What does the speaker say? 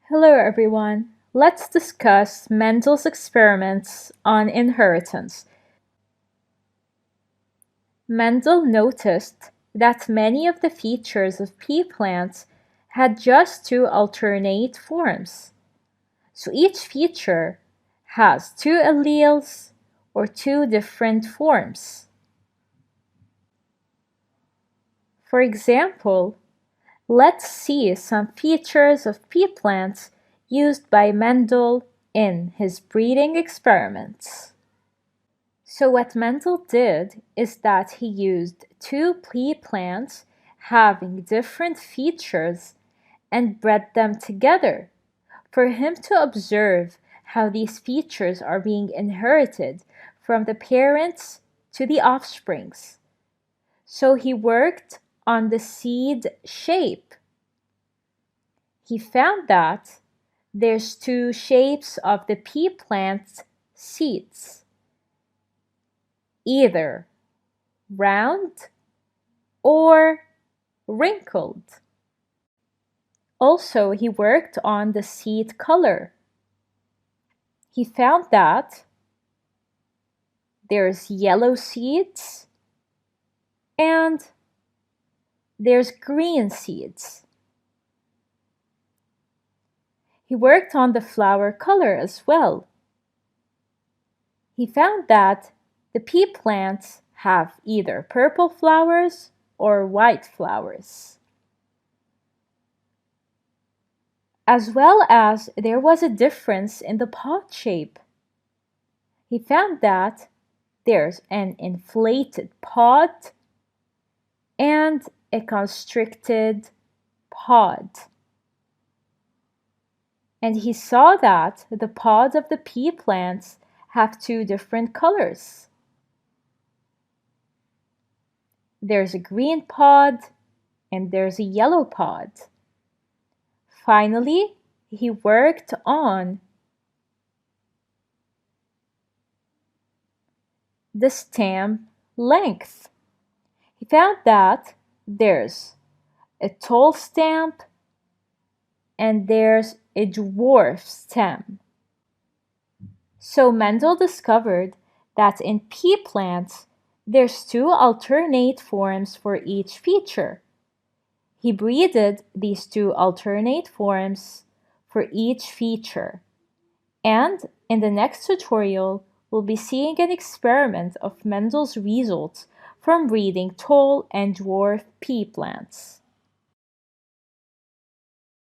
Hello everyone. Let's discuss Mendel's experiments on inheritance. Mendel noticed that many of the features of pea plants had just two alternate forms. So each feature has two alleles or two different forms. For example, let's see some features of pea plants used by Mendel in his breeding experiments. So what Mendel did is that he used two pea plants having different features and bred them together for him to observe how these features are being inherited from the parents to the offsprings. So he worked on the seed shape. He found that there's two shapes of the pea plant seeds, either round or wrinkled. Also, he worked on the seed color. He found that there's yellow seeds and there's green seeds. He worked on the flower color as well. He found that the pea plants have either purple flowers or white flowers. As well as there was a difference in the pod shape. He found that there's an inflated pod and a constricted pod. And he saw that the pods of the pea plants have two different colors. There's a green pod and there's a yellow pod. Finally, he worked on the stem length. He found that there's a tall stem and there's a dwarf stem. So Mendel discovered that in pea plants, there's two alternate forms for each feature. He breeded these two alternate forms for each feature. And in the next tutorial, we'll be seeing an experiment of Mendel's results from breeding tall and dwarf pea plants.